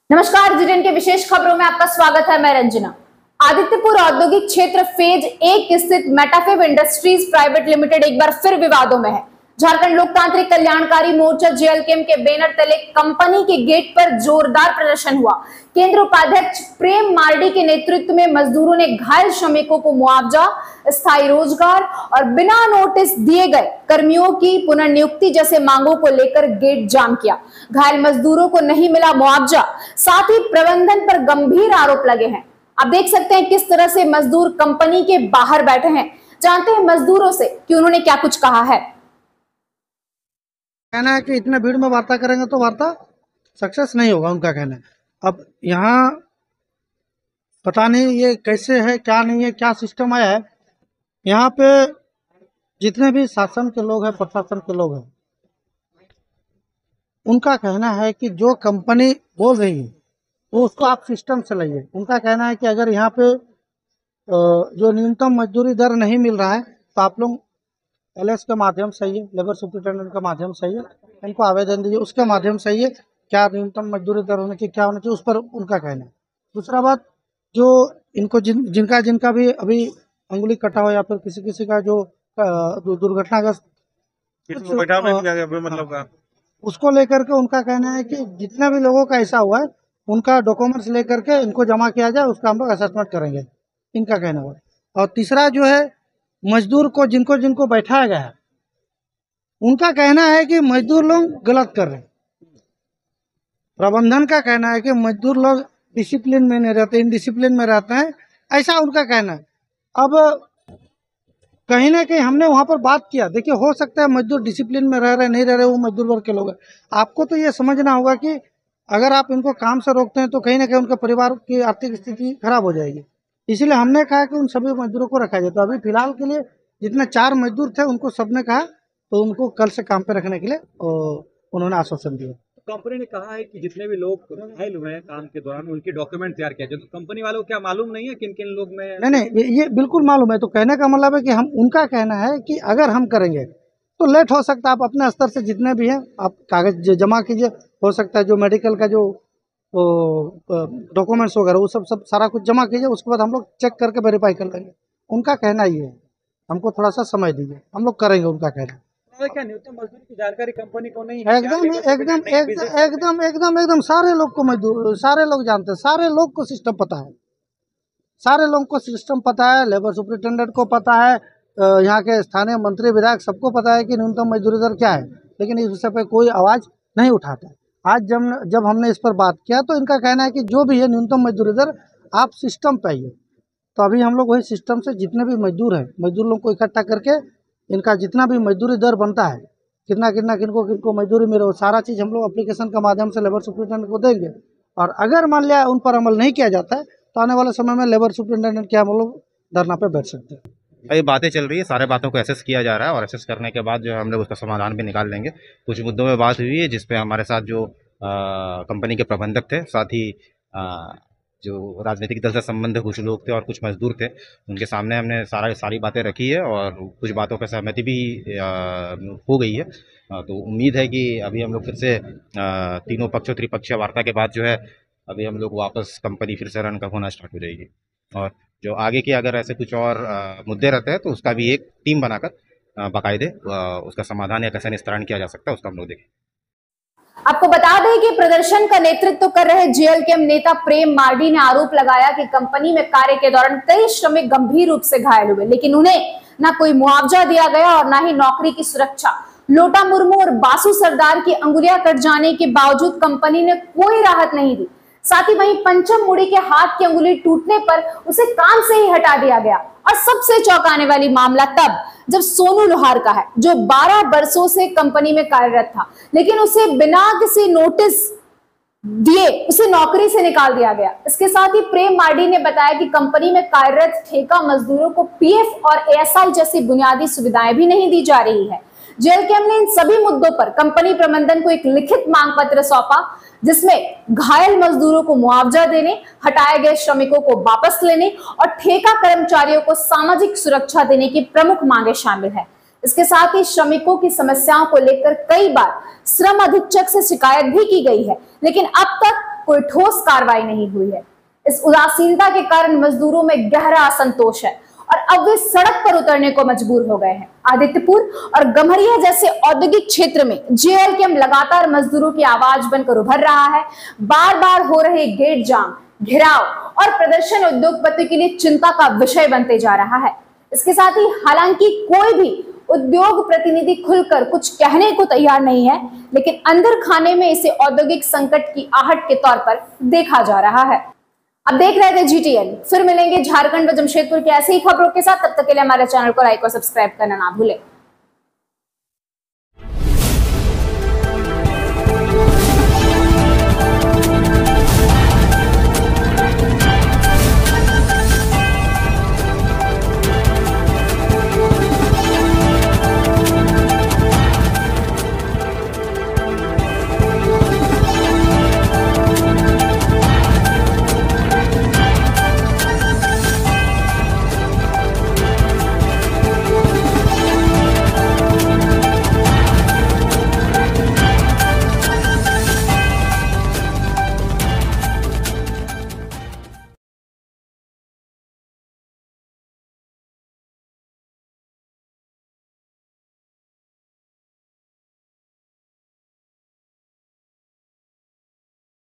नमस्कार, जी10 के विशेष खबरों में आपका स्वागत है। मैं रंजना। आदित्यपुर औद्योगिक क्षेत्र फेज 1 स्थित मेटाफेब इंडस्ट्रीज प्राइवेट लिमिटेड एक बार फिर विवादों में है। झारखंड लोकतांत्रिक कल्याणकारी मोर्चा जेएलकेएम के बैनर तले कंपनी के गेट पर जोरदार प्रदर्शन हुआ। केंद्र उपाध्यक्ष प्रेम मार्डी के नेतृत्व में मजदूरों ने घायल श्रमिकों को मुआवजा, स्थायी रोजगार और बिना नोटिस दिए गए कर्मियों की पुनर्नियुक्ति जैसे मांगों को लेकर गेट जाम किया। घायल मजदूरों को नहीं मिला मुआवजा, साथ ही प्रबंधन पर गंभीर आरोप लगे हैं। आप देख सकते हैं किस तरह से मजदूर कंपनी के बाहर बैठे हैं। जानते हैं मजदूरों से कि उन्होंने क्या कुछ कहा है। कहना है कि इतने भीड़ में वार्ता करेंगे तो वार्ता सक्सेस नहीं होगा, उनका कहना है। अब यहाँ पता नहीं ये कैसे है, क्या नहीं है, क्या सिस्टम आया है। यहाँ पे जितने भी शासन के लोग हैं, प्रशासन के लोग हैं, उनका कहना है कि जो कंपनी बोल रही है वो उसको आप सिस्टम से लाइए। उनका कहना है कि अगर यहाँ पे जो न्यूनतम मजदूरी दर नहीं मिल रहा है तो आप लोग एलएस के माध्यम से ही, लेबर सुपरिटेंडेंट के माध्यम से ही इनको आवेदन दीजिए, उसके माध्यम से ही क्या न्यूनतम मजदूरी दर होने की, क्या होना चाहिए, उस पर उनका कहना है। दूसरा बात, जो इनको जिनका भी अभी अंगुली कटा हो या फिर किसी का जो दुर्घटनाग्रस्त मतलब उसको लेकर के उनका कहना है कि जितना भी लोगों का ऐसा हुआ है उनका डॉक्यूमेंट्स लेकर के इनको जमा किया जाए, उसका हम लोग असेसमेंट करेंगे, इनका कहना हुआ। और तीसरा जो है, मजदूर को जिनको बैठाया गया है उनका कहना है कि मजदूर लोग गलत कर रहे हैं। प्रबंधन का कहना है कि मजदूर लोग डिसिप्लिन में नहीं रहते, इनडिसिप्लिन में रहते हैं, ऐसा उनका कहना है। अब कहीं ना कहीं हमने वहां पर बात किया, देखिए हो सकता है मजदूर डिसिप्लिन में रह रहे नहीं रह रहे, वो मजदूर वर्ग के लोग हैं। आपको तो ये समझना होगा कि अगर आप इनको काम से रोकते हैं तो कहीं ना कहीं उनके परिवार की आर्थिक स्थिति खराब हो जाएगी। इसलिए हमने कहा कि उन सभी मजदूरों को रखा जाए। तो अभी फिलहाल के लिए जितने 4 मजदूर थे उनको सबने कहा तो उनको कल से काम पे रखने के लिए उन्होंने आश्वासन दिया। कंपनी ने कहा है कि जितने भी लोग घायल हुए हैं काम के दौरान उनके डॉक्यूमेंट तैयार किया जाए। तो कंपनी वालों को क्या मालूम नहीं है किन किन लोग में? नहीं, ये बिल्कुल मालूम है। तो कहने का मतलब है कि हम, उनका कहना है कि अगर हम करेंगे तो लेट हो सकता है। आप अपने स्तर से जितने भी हैं आप कागज जमा कीजिए। हो सकता है जो मेडिकल का जो डॉक्यूमेंट्स वगैरह वो सब सारा कुछ जमा कीजिए, उसके बाद हम लोग चेक करके वेरीफाई कर लेंगे। उनका कहना ये है, हमको थोड़ा सा समय दीजिए, हम लोग करेंगे, उनका कहना। क्या न्यूनतम मजदूरी की जानकारी कंपनी को नहीं? एकदम सारे लोग को मजदूर, सारे लोग जानते हैं, सारे लोग को सिस्टम पता है, सारे लोगों को सिस्टम पता है। लेबर सुपरिटेंडेंट को पता है, यहाँ के स्थानीय मंत्री विधायक सबको पता है कि न्यूनतम मजदूरी दर क्या है, लेकिन इस विषय पर कोई आवाज़ नहीं उठाता। आज जब हमने इस पर बात किया तो इनका कहना है कि जो भी है न्यूनतम मजदूरी दर आप सिस्टम पे आइए। तो अभी हम लोग वही सिस्टम से जितने भी मजदूर हैं, मजदूर लोग को इकट्ठा करके इनका जितना भी मजदूरी दर बनता है, किनको मजदूरी मिले, वो सारा चीज़ हम लोग एप्लीकेशन के माध्यम से लेबर सुपरिटेंडेंट को देंगे। और अगर मान लिया उन पर अमल नहीं किया जाता है तो आने वाले समय में लेबर सुपरिटेंडेंट के हम लोग धरना पे बैठ सकते हैं। ये बातें चल रही है, सारे बातों को एसेस किया जा रहा है और एसेस करने के बाद जो है हम लोग उसका समाधान भी निकाल लेंगे। कुछ मुद्दों में बात हुई है जिसपे हमारे साथ जो कंपनी के प्रबंधक थे, साथ ही जो राजनीतिक दल से संबंध कुछ लोग थे और कुछ मजदूर थे, उनके सामने हमने सारी बातें रखी है और कुछ बातों पर सहमति भी हो गई है। तो उम्मीद है कि अभी हम लोग फिर से तीनों पक्षों त्रिपक्षीय वार्ता के बाद जो है अभी हम लोग वापस कंपनी फिर से रन का होना स्टार्ट हो जाएगी। और जो आगे के अगर ऐसे कुछ और मुद्दे रहते हैं तो उसका भी एक टीम बनाकर बाकायदे उसका समाधान या कैसे निस्तारण किया जा सकता है उसका हम लोग देखें। आपको बता दें कि प्रदर्शन का नेतृत्व कर रहे जेएलकेएम नेता प्रेम मार्डी ने आरोप लगाया कि कंपनी में कार्य के दौरान कई श्रमिक गंभीर रूप से घायल हुए, लेकिन उन्हें न कोई मुआवजा दिया गया और न ही नौकरी की सुरक्षा। लोटा मुर्मू और बासु सरदार की अंगुलियां कट जाने के बावजूद कंपनी ने कोई राहत नहीं दी। साथ ही वहीं पंचम मुड़ी के हाथ की अंगुली टूटने पर उसे काम से ही हटा दिया गया। और सबसे चौंकाने वाली मामला तब जब सोनू लोहार का है, जो 12 वर्षों से कंपनी में कार्यरत था, लेकिन उसे बिना किसी नोटिस दिए उसे नौकरी से निकाल दिया गया। इसके साथ ही प्रेम मार्डी ने बताया कि कंपनी में कार्यरत ठेका मजदूरों को पीएफ और एएसआई जैसी बुनियादी सुविधाएं भी नहीं दी जा रही है। जेएलकेएम ने इन सभी मुद्दों पर कंपनी प्रबंधन को एक लिखित मांग पत्र सौंपा, जिसमें घायल मजदूरों को मुआवजा देने, हटाए गए श्रमिकों को वापस लेने और ठेका कर्मचारियों को सामाजिक सुरक्षा देने की प्रमुख मांगे शामिल है। इसके साथ ही श्रमिकों की समस्याओं को लेकर कई बार श्रम अधीक्षक से शिकायत भी की गई है, लेकिन अब तक कोई ठोस कार्रवाई नहीं हुई है। इस उदासीनता के कारण मजदूरों में गहरा असंतोष है और अब वे सड़क पर उतरने को मजबूर हो गए हैं। आदित्यपुर और गम्हरिया जैसे औद्योगिक क्षेत्र में जेएलकेएम लगातार मजदूरों की आवाज बनकर उभर रहा है। बार बार हो रहे गेट जाम, घेराव और प्रदर्शन उद्योगपति के लिए चिंता का विषय बनते जा रहा है। इसके साथ ही हालांकि कोई भी उद्योग प्रतिनिधि खुलकर कुछ कहने को तैयार नहीं है, लेकिन अंदर खाने में इसे औद्योगिक संकट की आहट के तौर पर देखा जा रहा है। अब देख रहे थे GTN, फिर मिलेंगे झारखंड व जमशेदपुर की ऐसी ही खबरों के साथ। तब तक के लिए हमारे चैनल को लाइक और सब्सक्राइब करना ना भूलें।